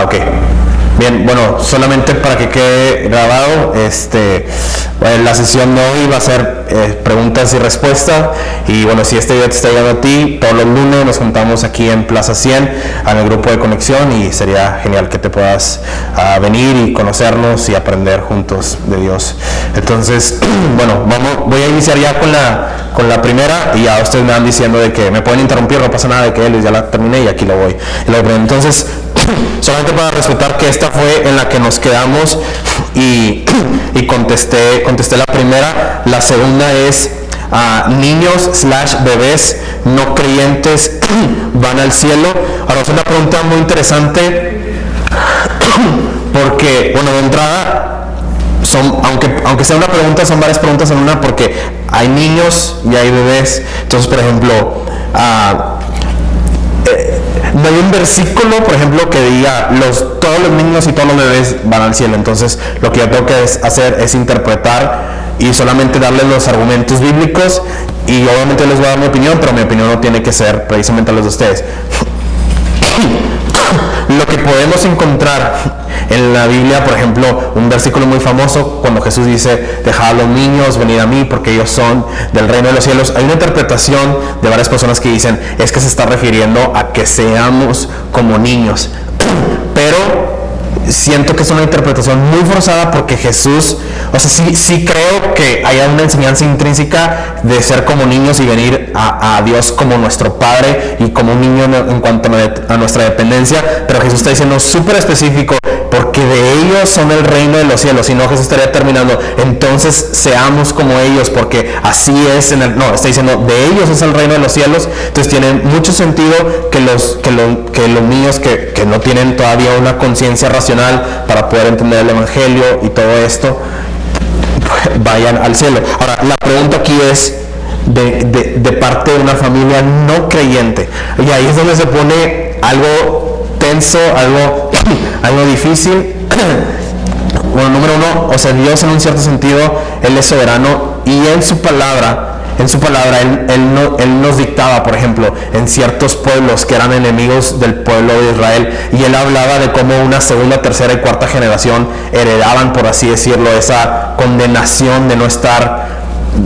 Ok. Bien, bueno, solamente para que quede grabado, la sesión de hoy va a ser preguntas y respuestas. Y bueno, si este video te está llegando a ti, todos los lunes nos juntamos aquí en Plaza 100 en el grupo de conexión, y sería genial que te puedas venir y conocernos y aprender juntos de Dios. Entonces, bueno, voy a iniciar ya con la primera, y ya ustedes me van diciendo de que me pueden interrumpir, no pasa nada, de que Luis ya la terminé y aquí lo voy. Entonces, solamente para respetar que esta fue en la que nos quedamos y contesté la primera. La segunda es niños / bebés no creyentes van al cielo. Ahora es una pregunta muy interesante porque, bueno, de entrada aunque sea una pregunta, son varias preguntas en una, porque hay niños y hay bebés. Entonces, por ejemplo, no hay un versículo, por ejemplo, que diga todos los niños y todos los bebés van al cielo. Entonces, lo que yo tengo que hacer es interpretar y solamente darles los argumentos bíblicos, y obviamente les voy a dar mi opinión, pero mi opinión no tiene que ser precisamente los de ustedes. Lo que podemos encontrar en la Biblia, por ejemplo, un versículo muy famoso, cuando Jesús dice: dejad a los niños, venid a mí, porque ellos son del reino de los cielos. Hay una interpretación de varias personas que dicen es que se está refiriendo a que seamos como niños, pero siento que es una interpretación muy forzada, porque Jesús, o sea, sí creo que haya una enseñanza intrínseca de ser como niños y venir a Dios como nuestro Padre y como un niño en cuanto a nuestra dependencia, pero Jesús está diciendo súper específico, porque de ellos son el reino de los cielos. Si no, Jesús estaría terminando, entonces seamos como ellos, porque así es está diciendo de ellos es el reino de los cielos. Entonces tiene mucho sentido que los niños que no tienen todavía una conciencia racional para poder entender el evangelio y todo esto, vayan al cielo. Ahora, la pregunta aquí es de parte de una familia no creyente, y ahí es donde se pone algo tenso, algo difícil. Bueno, número uno, o sea, Dios en un cierto sentido, Él es soberano, y en su palabra él nos dictaba, por ejemplo, en ciertos pueblos que eran enemigos del pueblo de Israel, y Él hablaba de cómo una segunda, tercera y cuarta generación heredaban, por así decirlo, esa condenación de no estar,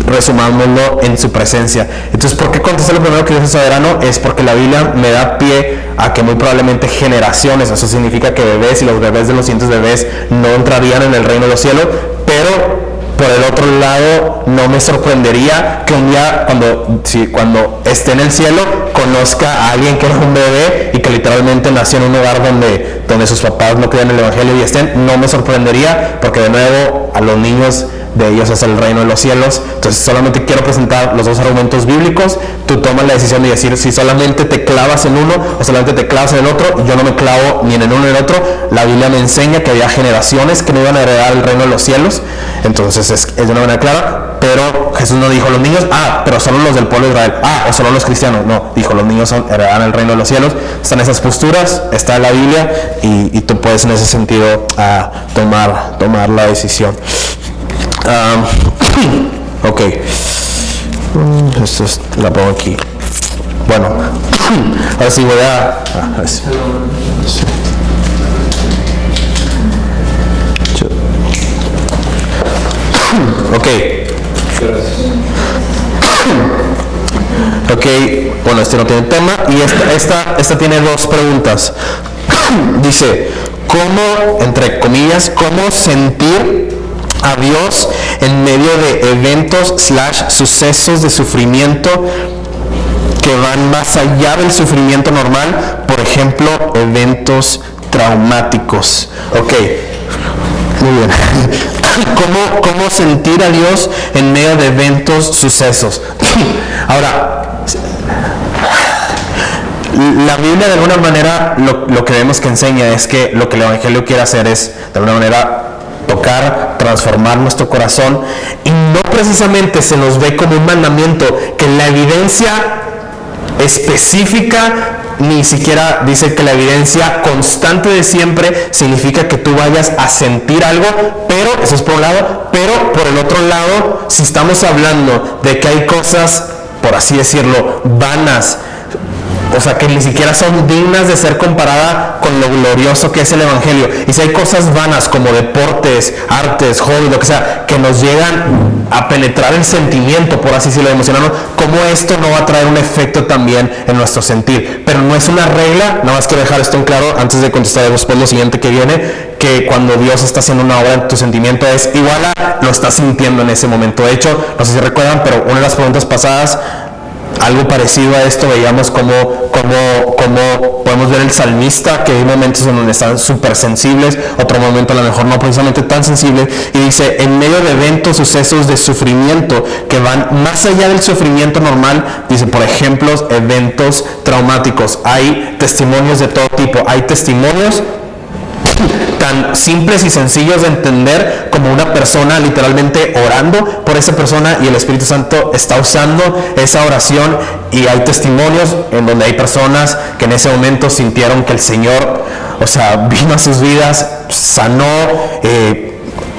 resumámoslo, en su presencia. Entonces, ¿por qué contesté lo primero que Dios es soberano? Es porque la Biblia me da pie a que muy probablemente generaciones, eso significa que bebés y los bebés de los siguientes bebés no entrarían en el reino de los cielos, pero por el otro lado, no me sorprendería que un día, cuando esté en el cielo, conozca a alguien que era un bebé y que literalmente nació en un hogar donde sus papás no creían en el evangelio y estén. No me sorprendería, porque de nuevo, a los niños de ellos es el reino de los cielos. Entonces, solamente quiero presentar los dos argumentos bíblicos. Tú tomas la decisión de decir si solamente te clavas en uno o solamente te clavas en el otro. Yo no me clavo ni en el uno ni en el otro. La Biblia me enseña que había generaciones que no iban a heredar el reino de los cielos. Entonces es de una manera clara, pero Jesús no dijo los niños, pero solo los del pueblo de Israel, o solo los cristianos. No, dijo los niños heredarán el reino de los cielos. Están esas posturas, está en la Biblia, y tú puedes en ese sentido tomar la decisión. Ok, esto la pongo aquí. Bueno, ahora sí voy Ok, bueno, este no tiene tema, y esta tiene dos preguntas. Dice, ¿cómo, entre comillas, cómo sentir a Dios en medio de eventos / sucesos de sufrimiento que van más allá del sufrimiento normal? Por ejemplo, eventos traumáticos. Ok, muy bien. ¿Cómo sentir a Dios en medio de eventos, sucesos? Ahora, la Biblia de alguna manera lo que vemos que enseña es que lo que el evangelio quiere hacer es de alguna manera tocar, transformar nuestro corazón, y no precisamente se nos ve como un mandamiento, que la evidencia específica ni siquiera dice que la evidencia constante de siempre significa que tú vayas a sentir algo, pero eso es por un lado, pero por el otro lado, si estamos hablando de que hay cosas, por así decirlo, vanas, o sea, que ni siquiera son dignas de ser comparada con lo glorioso que es el Evangelio. Y si hay cosas vanas como deportes, artes, hobbies, lo que sea, que nos llegan a penetrar el sentimiento, por así decirlo, emocionarnos, ¿cómo esto no va a traer un efecto también en nuestro sentir? Pero no es una regla, nada más quiero dejar esto en claro antes de contestar después lo siguiente que viene, que cuando Dios está haciendo una obra en tu sentimiento es igual a lo estás sintiendo en ese momento. De hecho, no sé si recuerdan, pero una de las preguntas pasadas, algo parecido a esto, veíamos cómo podemos ver el salmista, que hay momentos en donde están súper sensibles, otro momento a lo mejor no precisamente tan sensibles, y dice, en medio de eventos, sucesos de sufrimiento que van más allá del sufrimiento normal, dice, por ejemplo, eventos traumáticos, hay testimonios de todo tipo, hay testimonios tan simples y sencillos de entender como una persona literalmente orando por esa persona y el Espíritu Santo está usando esa oración, y hay testimonios en donde hay personas que en ese momento sintieron que el Señor, o sea, vino a sus vidas, sanó,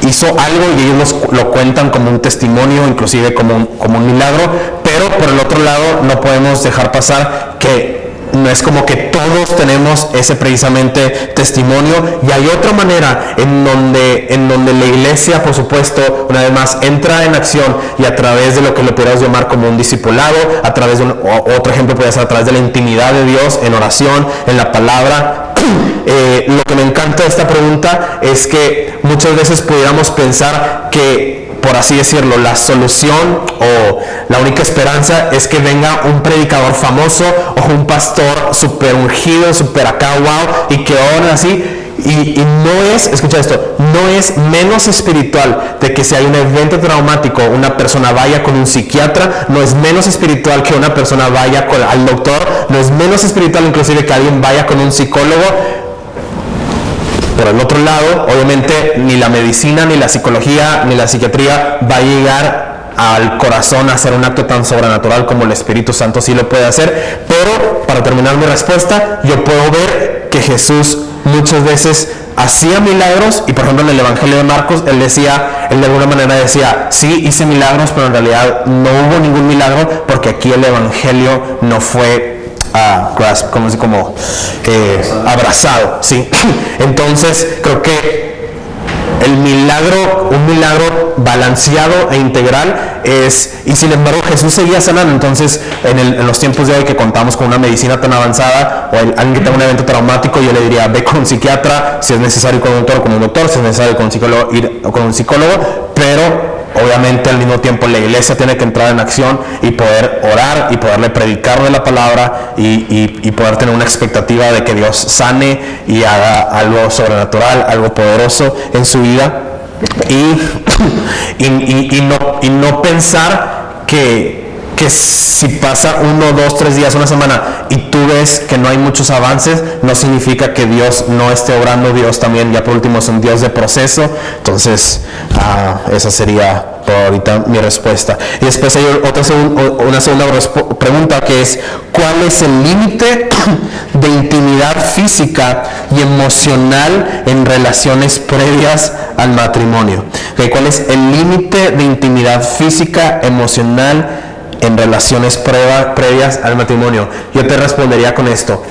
hizo algo, y ellos lo cuentan como un testimonio, inclusive como un milagro. Pero por el otro lado no podemos dejar pasar que no es como que todos tenemos ese precisamente testimonio, y hay otra manera en donde la iglesia, por supuesto, una vez más entra en acción, y a través de lo que le podríamos llamar como un discipulado, a través de otro ejemplo puede ser a través de la intimidad de Dios, en oración, en la palabra. Lo que me encanta de esta pregunta es que muchas veces pudiéramos pensar que, por así decirlo, la solución o la única esperanza es que venga un predicador famoso o un pastor súper ungido, súper acá, wow, y que oren así. Y no es, escucha esto, no es menos espiritual de que si hay un evento traumático, una persona vaya con un psiquiatra, no es menos espiritual que una persona vaya al doctor, no es menos espiritual inclusive que alguien vaya con un psicólogo. Por el otro lado, obviamente, ni la medicina, ni la psicología, ni la psiquiatría va a llegar al corazón a hacer un acto tan sobrenatural como el Espíritu Santo sí lo puede hacer. Pero, para terminar mi respuesta, yo puedo ver que Jesús muchas veces hacía milagros, y por ejemplo en el Evangelio de Marcos, él de alguna manera decía, sí, hice milagros, pero en realidad no hubo ningún milagro, porque aquí el Evangelio no fue abrazado, ¿sí? Entonces creo que un milagro balanceado e integral es, y sin embargo Jesús seguía sanando. Entonces en los tiempos de hoy que contamos con una medicina tan avanzada, o alguien que tenga un evento traumático, yo le diría, ve con un psiquiatra, si es necesario con un doctor, si es necesario con un psicólogo, ir con un psicólogo, pero obviamente al mismo tiempo la iglesia tiene que entrar en acción y poder orar y poderle predicar de la palabra, y poder tener una expectativa de que Dios sane y haga algo sobrenatural, algo poderoso en su vida, y no pensar que si pasa 1, 2, 3 días, una semana y tú ves que no hay muchos avances, no significa que Dios no esté obrando. Dios también, ya por último, es un Dios de proceso. Entonces esa sería por ahorita mi respuesta. Y después hay una segunda pregunta, que es, ¿cuál es el límite de intimidad física y emocional en relaciones previas al matrimonio? ¿Cuál es el límite de intimidad física, emocional en relaciones previas al matrimonio? Yo te respondería con esto.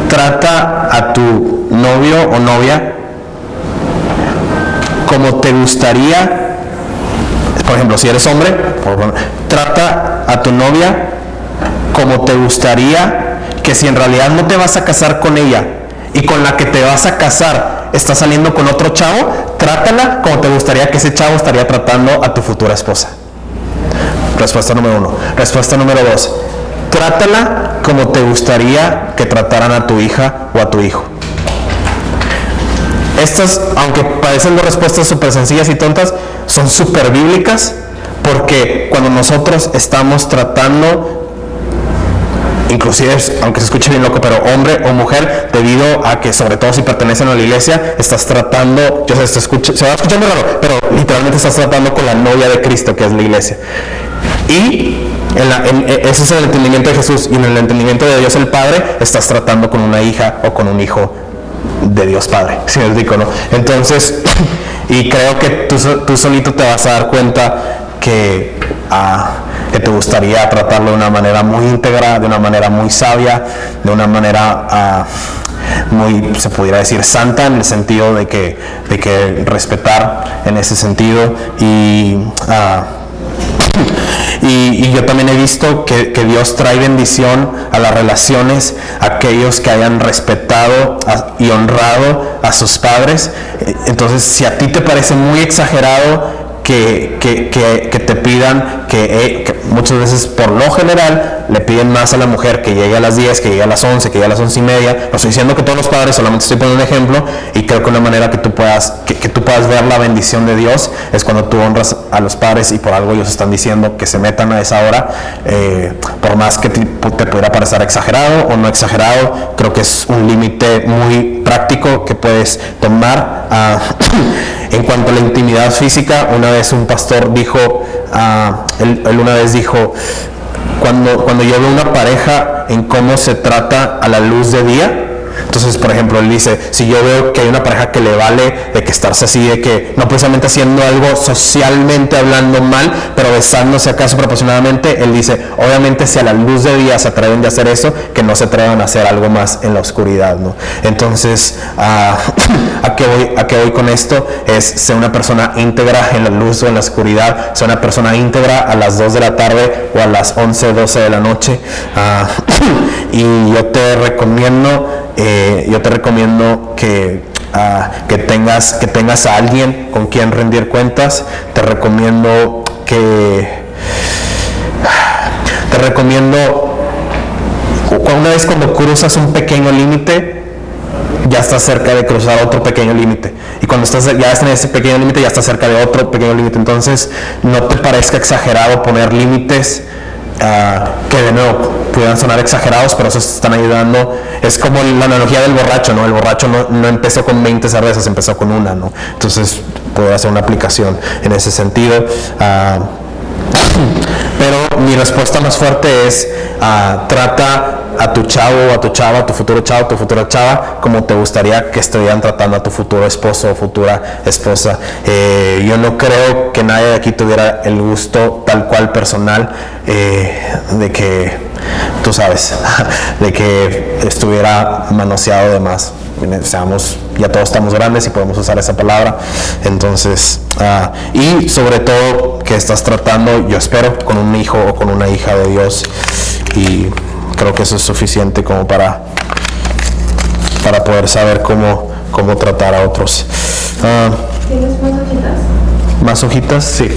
Trata a tu novio o novia como te gustaría. Por ejemplo, si eres hombre, trata a tu novia como te gustaría que, si en realidad no te vas a casar con ella y con la que te vas a casar está saliendo con otro chavo, trátala como te gustaría que ese chavo estaría tratando a tu futura esposa. Respuesta número 1. Respuesta número 2. Trátala como te gustaría que trataran a tu hija o a tu hijo. Estas, aunque parecen dos respuestas súper sencillas y tontas, son súper bíblicas, porque cuando nosotros estamos tratando, inclusive, aunque se escuche bien loco, pero hombre o mujer, debido a que, sobre todo si pertenecen a la iglesia, estás tratando, se va a escuchar muy raro, pero literalmente estás tratando con la novia de Cristo, que es la iglesia. Y ese es el entendimiento de Jesús, y en el entendimiento de Dios el Padre, estás tratando con una hija o con un hijo de Dios Padre, si me explico, ¿no? Entonces, y creo que tú solito te vas a dar cuenta que que te gustaría tratarlo de una manera muy íntegra, de una manera muy sabia, de una manera muy, se pudiera decir, santa, en el sentido de que respetar en ese sentido. Y yo también he visto que Dios trae bendición a las relaciones, a aquellos que hayan respetado y honrado a sus padres. Entonces, si a ti te parece muy exagerado que te pidan, que muchas veces por lo general le piden más a la mujer que llegue a las 10, que llegue a las 11, que llegue a las 11:30. No estoy diciendo que todos los padres, solamente estoy poniendo un ejemplo, y creo que una manera que tú puedas ver la bendición de Dios es cuando tú honras a los padres, y por algo ellos están diciendo que se metan a esa hora, por más que te pudiera parecer exagerado o no exagerado. Creo que es un límite muy práctico que puedes tomar. En cuanto a la intimidad física, una vez un pastor dijo, él una vez dijo, cuando yo veo una pareja en cómo se trata a la luz de día, entonces, por ejemplo, él dice, si yo veo que hay una pareja que le vale de que estarse así, de que no precisamente haciendo algo socialmente hablando mal, pero besándose acaso proporcionadamente, él dice, obviamente si a la luz de día se atreven de hacer eso, que no se atrevan a hacer algo más en la oscuridad, ¿no? Entonces, ¿a qué voy con esto? Es ser una persona íntegra en la luz o en la oscuridad, ser una persona íntegra a las 2 de la tarde o a las 11, 12 de la noche. Y yo te recomiendo que tengas a alguien con quien rendir cuentas. Te recomiendo una vez cuando cruzas un pequeño límite, ya estás cerca de cruzar otro pequeño límite, y cuando ya estás en ese pequeño límite, ya estás cerca de otro pequeño límite. Entonces, no te parezca exagerado poner límites que de nuevo pudieran sonar exagerados, pero esos están ayudando. Es como la analogía del borracho, ¿no? El borracho no empezó con 20 cervezas, empezó con una, ¿no? Entonces puedo hacer una aplicación en ese sentido. Pero mi respuesta más fuerte es, trata a tu chavo, a tu chava, a tu futuro chavo, a tu futura chava, como te gustaría que estuvieran tratando a tu futuro esposo o futura esposa. Yo no creo que nadie de aquí tuviera el gusto tal cual personal de que, tú sabes, de que estuviera manoseado de más. Ya todos estamos grandes y podemos usar esa palabra. Entonces, y sobre todo que estás tratando, yo espero, con un hijo o con una hija de Dios, y creo que eso es suficiente como para poder saber cómo tratar a otros. ¿Tienes más hojitas? ¿Más hojitas? Sí.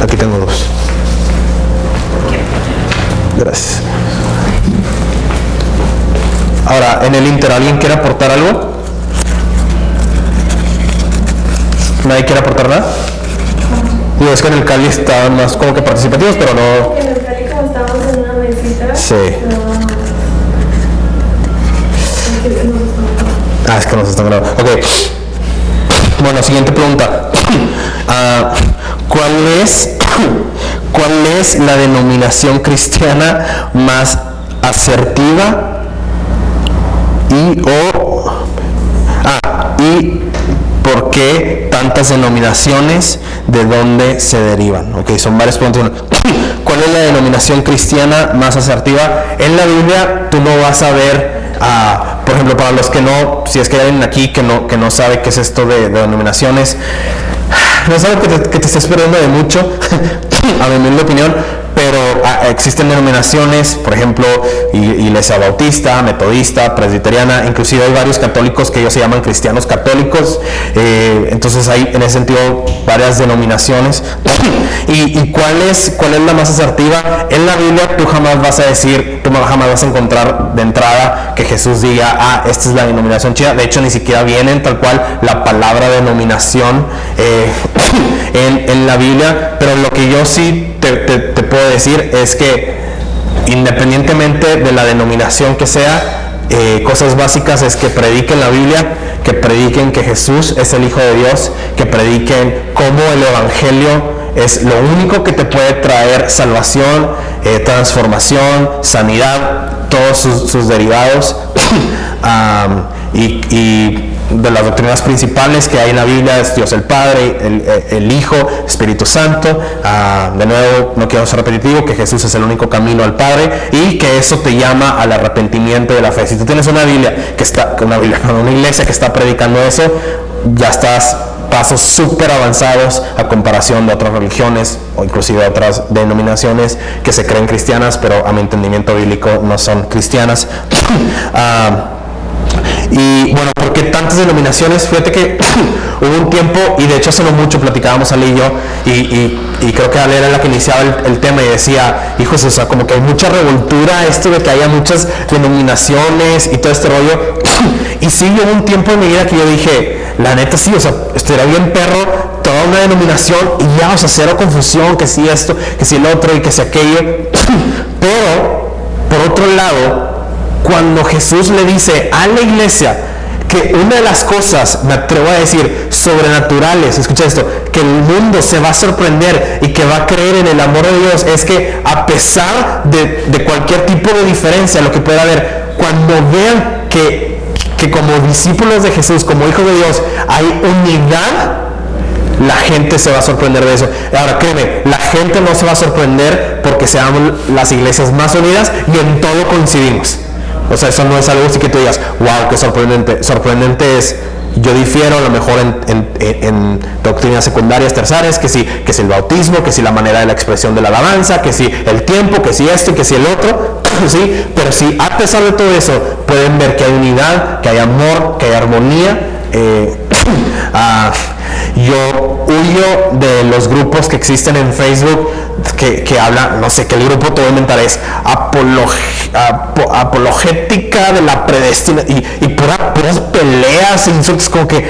Aquí tengo 2. Gracias. Ahora, en el Inter, ¿alguien quiere aportar algo? ¿Nadie quiere aportar nada? Digo, es que en el Cali estaban más como que participativos, pero no... En el Cali, como estábamos en una mesita... Sí. Es que nos están grabando. Ok. Bueno, siguiente pregunta. ¿Cuál es la denominación cristiana más asertiva y por qué tantas denominaciones, de dónde se derivan? Ok, son varias preguntas. ¿Cuál es la denominación cristiana más asertiva? En la Biblia tú no vas a ver, por ejemplo, para los que no, si es que hay alguien aquí que no sabe qué es esto de denominaciones, no es algo que te estés perdiendo de mucho, a mi humilde opinión, pero existen denominaciones, por ejemplo, Iglesia Bautista, Metodista, Presbiteriana, inclusive hay varios católicos que ellos se llaman cristianos católicos. Entonces hay en ese sentido varias denominaciones. ¿Y cuál es la más asertiva? En la Biblia tú jamás vas a encontrar de entrada que Jesús diga, esta es la denominación chida. De hecho, ni siquiera viene tal cual la palabra denominación en la Biblia, pero lo que yo sí te puedo decir es que independientemente de la denominación que sea, cosas básicas es que prediquen la Biblia, que prediquen que Jesús es el Hijo de Dios, que prediquen cómo el Evangelio es lo único que te puede traer salvación, transformación, sanidad, todos sus derivados. y de las doctrinas principales que hay en la Biblia es Dios el Padre, el Hijo, Espíritu Santo. De nuevo, no quiero ser repetitivo, que Jesús es el único camino al Padre y que eso te llama al arrepentimiento de la fe. Si tú tienes una iglesia que está predicando eso, ya estás pasos súper avanzados a comparación de otras religiones o inclusive otras denominaciones que se creen cristianas, pero a mi entendimiento bíblico no son cristianas. Y bueno, ¿por qué tantas denominaciones? Fíjate que hubo un tiempo, y de hecho hace no mucho platicábamos Ale y yo, y creo que Ale era la que iniciaba el tema y decía, hijos, o sea, como que hay mucha revoltura, esto de que haya muchas denominaciones y todo este rollo. Y sí, hubo un tiempo en mi vida que yo dije, la neta sí, o sea, estuviera bien perro, toda una denominación y ya, o sea, cero confusión, que si esto, que si el otro y que si aquello. Pero, por otro lado, cuando Jesús le dice a la iglesia que una de las cosas, me atrevo a decir, sobrenaturales, escucha esto, que el mundo se va a sorprender y que va a creer en el amor de Dios, es que a pesar de cualquier tipo de diferencia, lo que pueda haber, cuando vean que como discípulos de Jesús, como hijos de Dios, hay unidad, la gente se va a sorprender de eso. Ahora créeme, la gente no se va a sorprender porque seamos las iglesias más unidas y en todo coincidimos. O sea, eso no es algo así que tú digas, wow, qué sorprendente. Sorprendente es, yo difiero a lo mejor en doctrinas secundarias, terciarias, que si el bautismo, que si la manera de la expresión de la alabanza, que si el tiempo, que si esto, que si el otro, ¿sí? Pero si a pesar de todo eso pueden ver que hay unidad, que hay amor, que hay armonía. Yo huyo de los grupos que existen en Facebook que hablan, no sé, que el grupo te voy a inventar es apologética de la predestinación y puras peleas, insultos, como que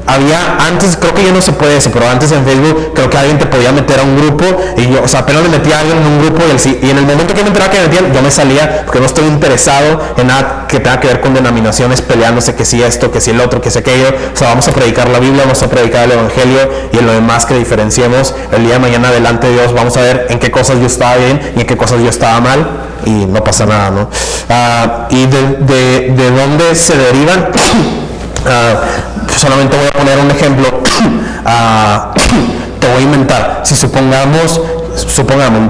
había antes, creo que ya no se puede eso, pero antes en Facebook creo que alguien te podía meter a un grupo y yo, o sea, apenas me metía a alguien en un grupo y en el momento que me enteraba que me metían, yo me salía porque no estoy interesado en nada que tenga que ver con denominaciones peleándose, que si esto, que si el otro, que si aquello. O sea, vamos a predicar la Biblia, vamos a predicar el Evangelio y en lo demás que diferenciemos el día de mañana delante de Dios, vamos a ver en qué cosas yo estaba bien y en qué cosas yo estaba mal y no pasa nada, ¿no? Y de dónde se derivan. Solamente voy a poner un ejemplo. Te voy a inventar. Si supongamos,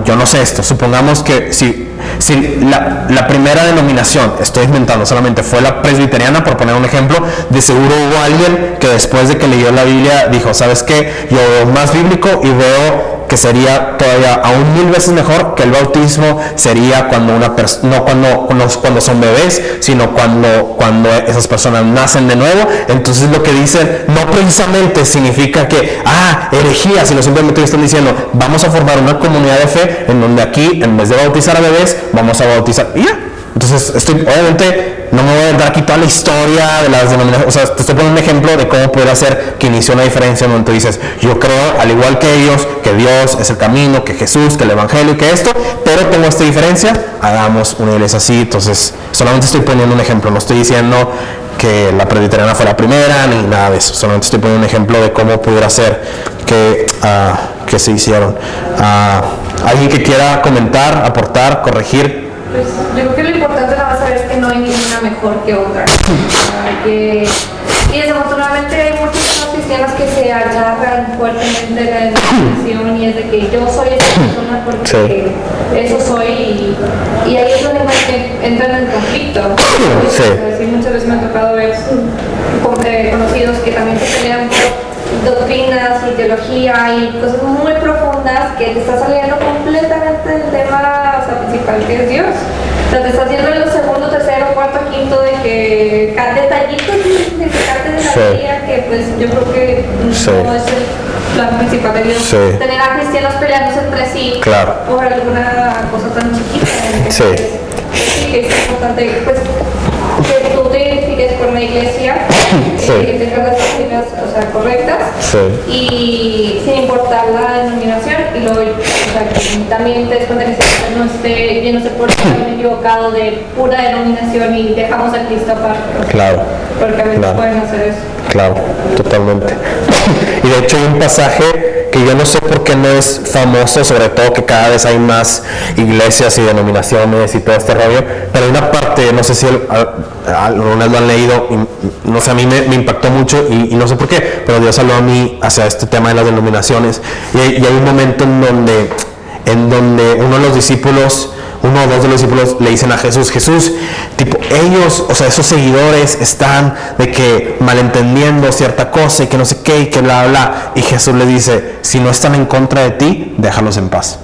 yo no sé esto, supongamos que si la primera denominación, estoy inventando solamente, fue la presbiteriana, por poner un ejemplo, de seguro hubo alguien que después de que leyó la Biblia dijo, ¿sabes qué? Yo veo más bíblico y veo que sería todavía aún 1000 veces mejor que el bautismo sería cuando no cuando son bebés, sino cuando esas personas nacen de nuevo. Entonces lo que dicen no precisamente significa que herejía, sino simplemente están diciendo vamos a formar una comunidad de fe en donde aquí en vez de bautizar a bebés vamos a bautizar y ya. Entonces obviamente no me voy a dar aquí toda la historia de las denominaciones, o sea, te estoy poniendo un ejemplo de cómo poder hacer que inicie una diferencia donde tú dices, yo creo, al igual que ellos, que Dios es el camino, que Jesús, que el Evangelio, que esto, pero tengo esta diferencia, hagamos una iglesia así. Entonces, solamente estoy poniendo un ejemplo, no estoy diciendo que la presbiteriana fue la primera, ni nada de eso, solamente estoy poniendo un ejemplo de cómo pudiera ser que se hicieron. ¿Alguien que quiera comentar, aportar, corregir? Pues yo creo que lo importante nada más saber es que no hay ninguna mejor que otra. Y desafortunadamente hay muchas cristianas que se agarran fuertemente de la denominación y es de que yo soy esa persona porque eso soy y ahí es donde entran en el conflicto. Sí, muchas veces me ha tocado ver conocidos que también se pelean por doctrinas y teología y cosas muy profundas que te está saliendo completamente del tema principal que es Dios. O sea, te estás yendo en lo segundo, tercero, cuarto, quinto de que detallitos de sacarte de la vida que pues yo creo que no es el plan principal de Dios. Tener a cristianos peleándose entre sí por alguna cosa tan chiquita. Que es importante pues que tú te identifiques con la iglesia, que tengas las doctrinas correctas y sin importar la denominación y luego que también te des cuenta que no esté yéndose por el camino equivocado de pura denominación y dejamos a Cristo aparte. Porque a veces pueden hacer eso. Claro, totalmente. Y de hecho hay un pasaje que yo no sé por qué no es famoso, sobre todo que cada vez hay más iglesias y denominaciones y todo este rollo, pero hay una parte, no sé si algunas lo han leído, y, no sé, a mí me impactó mucho y no sé por qué, pero Dios habló a mí hacia este tema de las denominaciones, y hay un momento en donde uno de los discípulos, uno o dos de los discípulos le dicen a Jesús, tipo, ellos, o sea, esos seguidores están de que malentendiendo cierta cosa y que no sé qué y que bla, bla, y Jesús le dice, si no están en contra de ti, déjalos en paz.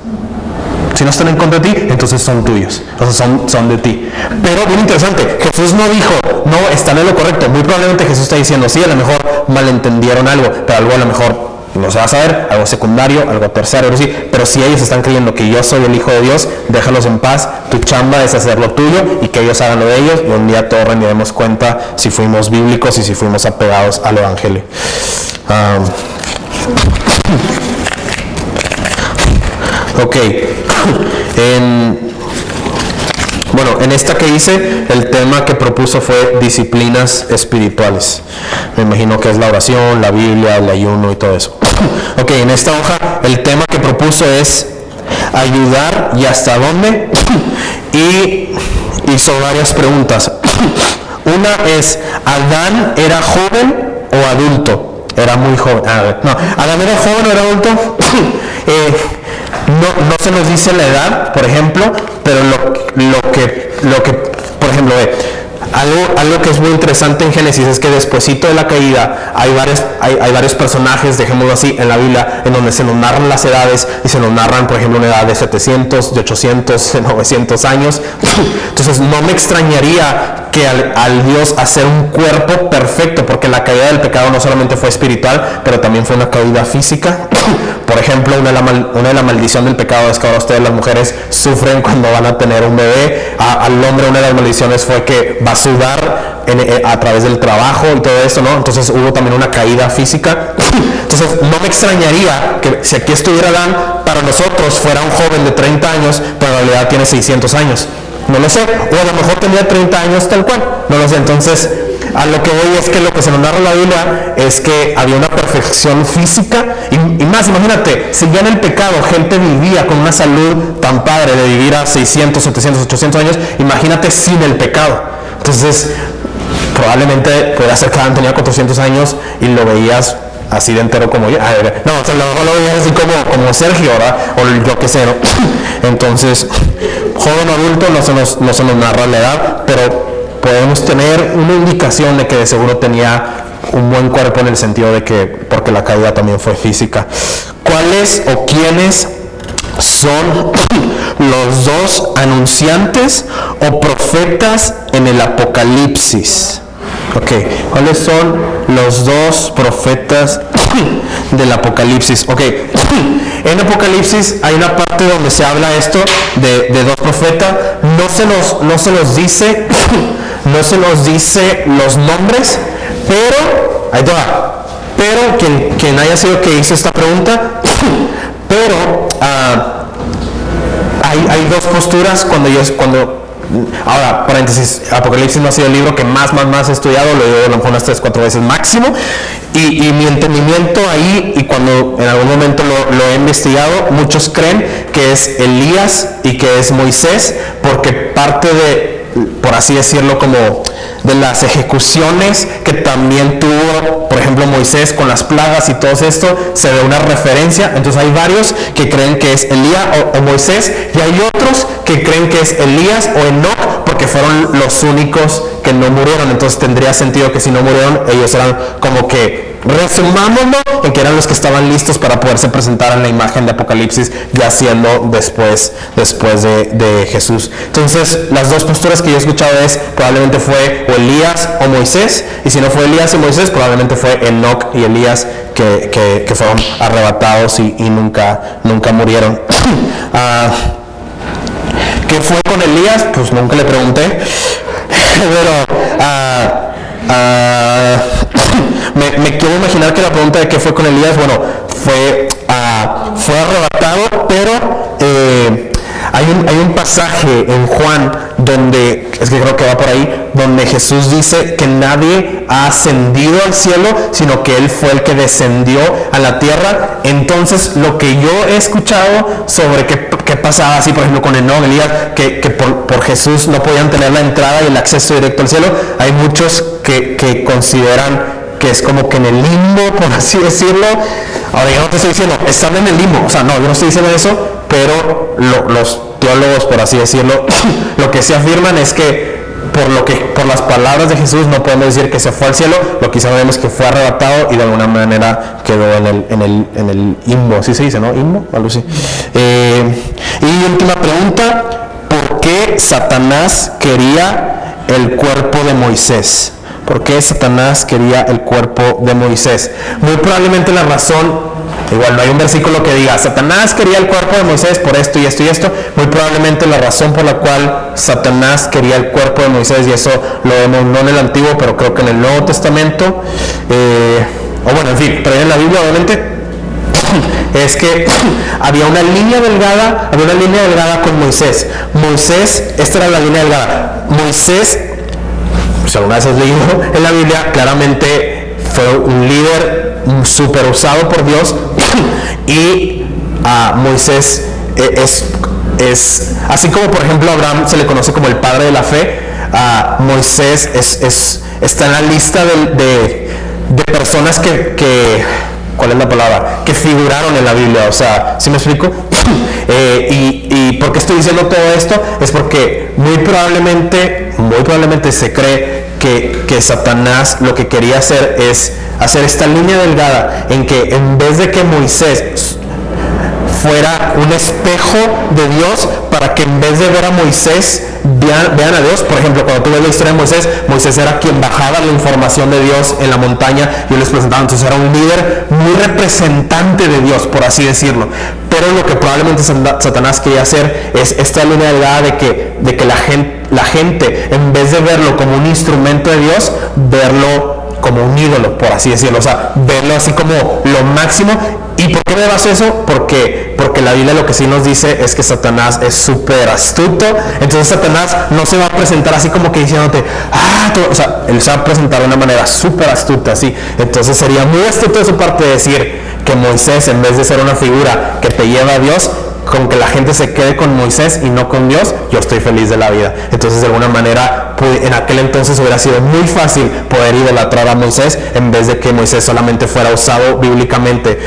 Si no están en contra de ti, entonces son tuyos, o sea, son de ti. Pero bien interesante, Jesús no dijo, no, están en lo correcto. Muy probablemente Jesús está diciendo, sí, a lo mejor malentendieron algo, pero algo a lo mejor no se va a saber, algo secundario, algo terciario, sí, pero si ellos están creyendo que yo soy el Hijo de Dios, déjalos en paz, tu chamba es hacer lo tuyo y que ellos hagan lo de ellos, y un día todos rendiremos cuenta si fuimos bíblicos y si fuimos apegados al Evangelio. Ok, en esta que hice, el tema que propuso fue disciplinas espirituales. Me imagino que es la oración, la Biblia, el ayuno y todo eso. Ok, en esta hoja el tema que propuso es ayudar y hasta dónde. Y hizo varias preguntas. Una es, ¿Adán era joven o adulto? Era muy joven. No, ¿Adán era joven o era adulto? No se nos dice la edad, por ejemplo, pero lo que por ejemplo, algo que es muy interesante en Génesis es que despuesito de la caída hay varios personajes, dejémoslo así, en la Biblia, en donde se nos narran las edades y se nos narran, por ejemplo, una edad de 700, de 800, de 900 años. Entonces no me extrañaría que al Dios hacer un cuerpo perfecto, porque la caída del pecado no solamente fue espiritual, pero también fue una caída física. Por ejemplo, una de la maldición del pecado es que ahora ustedes, las mujeres, sufren cuando van a tener un bebé. Al hombre, una de las maldiciones fue que va a sudar a través del trabajo y todo eso, ¿no? Entonces hubo también una caída física. Entonces no me extrañaría que si aquí estuviera Adán, para nosotros fuera un joven de 30 años, pero en realidad tiene 600 años. No lo sé, o a lo mejor tenía 30 años tal cual, no lo sé. Entonces, a lo que voy es que lo que se nos narra en la Biblia es que había una perfección física, y más, imagínate, si ya en el pecado gente vivía con una salud tan padre de vivir a 600, 700, 800 años, imagínate sin el pecado. Entonces, probablemente podría ser que Adán tenía 400 años y lo veías así de entero como yo. No, o sea, lo veías así como Sergio, ¿verdad? O yo qué sé, ¿no? Entonces, joven o adulto no se nos narra la edad, pero podemos tener una indicación de que de seguro tenía un buen cuerpo, en el sentido de que, porque la caída también fue física. ¿Cuáles o quiénes son los dos anunciantes o profetas en el Apocalipsis? Ok, ¿cuáles son los dos profetas del Apocalipsis? Ok, en Apocalipsis hay una parte donde se habla esto de dos profetas. No se nos dice los nombres, pero ahí te va. Pero quien haya sido que hizo esta pregunta, pero hay dos posturas ahora, paréntesis, Apocalipsis no ha sido el libro que más he estudiado, lo he leído a lo mejor unas 3-4 veces máximo, y mi entendimiento ahí, y cuando en algún momento lo he investigado, muchos creen que es Elías y que es Moisés, porque parte de, por así decirlo, como de las ejecuciones que también tuvo, por ejemplo, Moisés con las plagas y todo esto, se ve una referencia. Entonces hay varios que creen que es Elías o Moisés, y hay otros que creen que es Elías o Enoc, porque fueron los únicos que no murieron. Entonces tendría sentido que si no murieron, ellos eran como que, resumámoslo, en que eran los que estaban listos para poderse presentar en la imagen de Apocalipsis, ya siendo después de Jesús. Entonces, las dos posturas que yo he escuchado es, probablemente fue o Elías o Moisés, y si no fue Elías y Moisés, probablemente fue Enoc y Elías que fueron arrebatados y nunca murieron. ¿Qué fue con Elías? Pues nunca le pregunté, pero me quiero imaginar que la pregunta de qué fue con Elías, bueno, fue arrebatado, pero hay un pasaje en Juan donde, es que creo que va por ahí, donde Jesús dice que nadie ha ascendido al cielo, sino que Él fue el que descendió a la tierra. Entonces, lo que yo he escuchado sobre qué pasaba así, por ejemplo, con Enoc, Elías, que por Jesús no podían tener la entrada y el acceso directo al cielo, hay muchos que consideran que es como que en el limbo, por así decirlo. Ahora, yo no te estoy diciendo, están en el limbo, o sea, no, yo no estoy diciendo eso, pero los teólogos, por así decirlo, lo que se afirman es que por las palabras de Jesús no podemos decir que se fue al cielo, lo que sabemos es que fue arrebatado y de alguna manera quedó en el limbo, así se dice, ¿no? ¿Limbo? Algo así. Y última pregunta, ¿por qué Satanás quería el cuerpo de Moisés? ¿Por qué Satanás quería el cuerpo de Moisés? Muy probablemente la razón, igual no hay un versículo que diga Satanás quería el cuerpo de Moisés por esto y esto y esto. Muy probablemente la razón por la cual Satanás quería el cuerpo de Moisés, y eso lo vemos no en el Antiguo, pero creo que en el Nuevo Testamento, o bueno, en fin, pero en la Biblia obviamente, es que había una línea delgada con Moisés. Esta era la línea delgada. Moisés, si alguna vez has leído en la Biblia, claramente fue un líder súper usado por Dios, y Moisés es así como por ejemplo Abraham se le conoce como el padre de la fe. Moisés está en la lista de personas que ¿cuál es la palabra? Que figuraron en la Biblia, o sea, ¿sí me explico? Y ¿por qué estoy diciendo todo esto? Es porque muy probablemente se cree que Satanás lo que quería hacer es hacer esta línea delgada en que en vez de que Moisés fuera un espejo de Dios, para que en vez de ver a Moisés vean a Dios. Por ejemplo, cuando tú ves la historia de Moisés era quien bajaba la información de Dios en la montaña y él les presentaba. Entonces era un líder muy representante de Dios, por así decirlo. Pero lo que probablemente Satanás quería hacer es esta línea delgada de que la gente, en vez de verlo como un instrumento de Dios, verlo como un ídolo, por así decirlo, o sea, verlo así como lo máximo. ¿Y por qué me baso eso? Porque la Biblia lo que sí nos dice es que Satanás es súper astuto. Entonces Satanás no se va a presentar así como que diciéndote, o sea, él se va a presentar de una manera súper astuta, así. Entonces sería muy astuto de su parte decir que Moisés, en vez de ser una figura que te lleva a Dios, con que la gente se quede con Moisés y no con Dios, yo estoy feliz de la vida. Entonces de alguna manera en aquel entonces hubiera sido muy fácil poder idolatrar a Moisés, en vez de que Moisés solamente fuera usado bíblicamente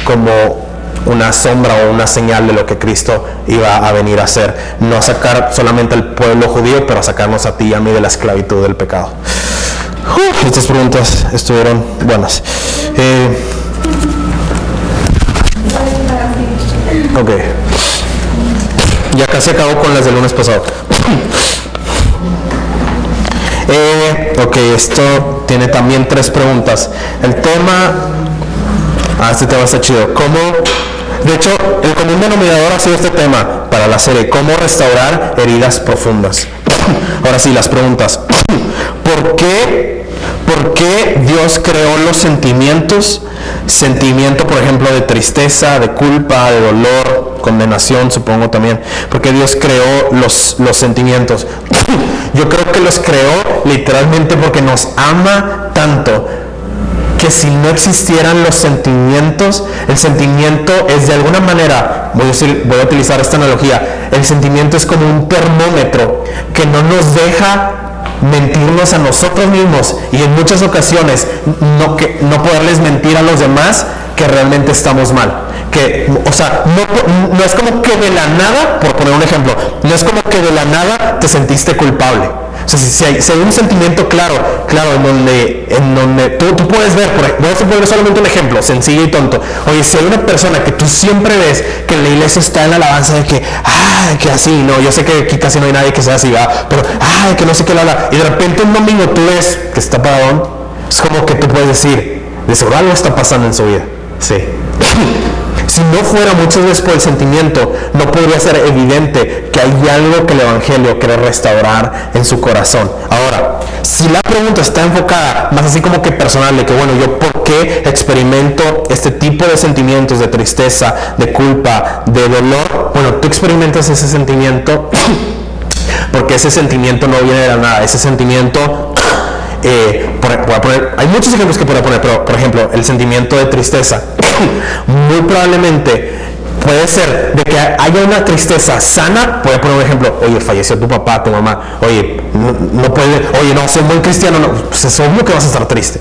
como una sombra o una señal de lo que Cristo iba a venir a hacer, no a sacar solamente al pueblo judío, pero a sacarnos a ti y a mí de la esclavitud del pecado. Estas preguntas estuvieron buenas. Ok, ya casi acabo con las del lunes pasado. Ok, esto tiene también 3 preguntas. El tema, este tema está chido. De hecho, el común denominador ha sido este tema para la serie, ¿cómo restaurar heridas profundas? Ahora sí, las preguntas. ¿Por qué Dios creó los sentimientos? Sentimiento, por ejemplo, de tristeza, de culpa, de dolor, condenación, supongo también. Porque Dios creó los sentimientos. Yo creo que los creó literalmente porque nos ama tanto, que si no existieran los sentimientos, el sentimiento es de alguna manera, voy a utilizar esta analogía, el sentimiento es como un termómetro que no nos deja mentirnos a nosotros mismos, y en muchas ocasiones no poderles mentir a los demás que realmente estamos mal. O sea, no es como que de la nada, por poner un ejemplo, no es como que de la nada te sentiste culpable. O sea, si hay un sentimiento claro en donde tú puedes ver, voy a poner solamente un ejemplo sencillo y tonto. Oye, si hay una persona que tú siempre ves que en la iglesia está en la alabanza de que así, no, yo sé que aquí casi no hay nadie que sea así, pero que no sé qué habla, y de repente un domingo tú ves que está paradón, es como que tú puedes decir, de seguro algo está pasando en su vida. Sí. Si no fuera muchas veces por el sentimiento, no podría ser evidente que hay algo que el Evangelio quiere restaurar en su corazón. Ahora, si la pregunta está enfocada más así como que personal, de que bueno, yo por qué experimento este tipo de sentimientos de tristeza, de culpa, de dolor, bueno, tú experimentas ese sentimiento porque ese sentimiento no viene de la nada, ese sentimiento, hay muchos ejemplos que puedo poner, pero por ejemplo, el sentimiento de tristeza, muy probablemente puede ser de que haya una tristeza sana. Voy a poner un ejemplo: oye, falleció tu papá, tu mamá, oye, no puede, oye, no, soy muy cristiano, no, pues es obvio que vas a estar triste.